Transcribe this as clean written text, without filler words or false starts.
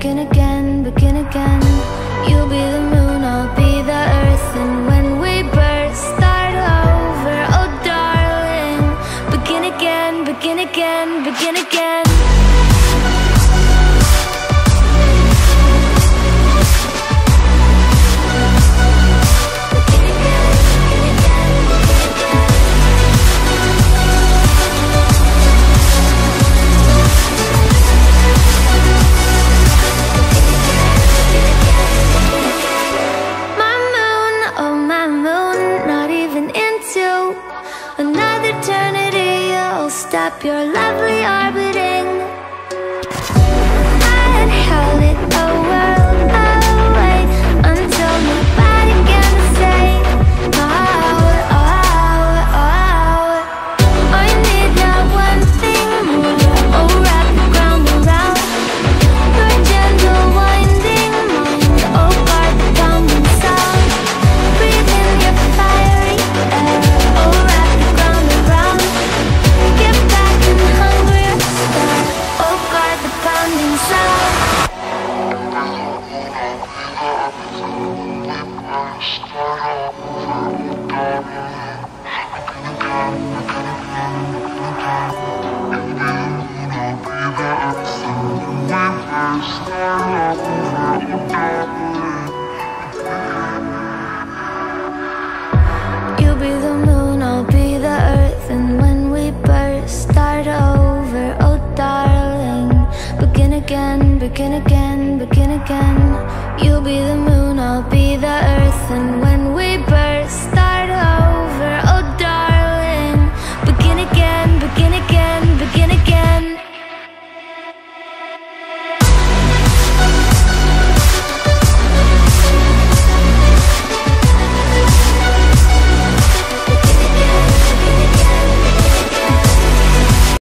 begin again, begin again. You'll be the moon, I'll be the earth, and when we burst, start over. Oh darling, begin again, begin again, begin again. Another eternity, you'll stop your lovely orbiting. I had held it a world away until nobody can say I need now one thing more. Oh, wrap the ground around your gentle winding mind. Oh, guard the pounding sound. Breathe in your fiery air. Oh, wrap the ground around. Get back and hungry star. Oh, guard the pounding sound. You'll be the moon, I'll be the earth, and when we burst, start over. Oh darling, begin again, begin again, begin again. You'll be the moon, I'll be the earth, and when we burst, start over. Oh darling.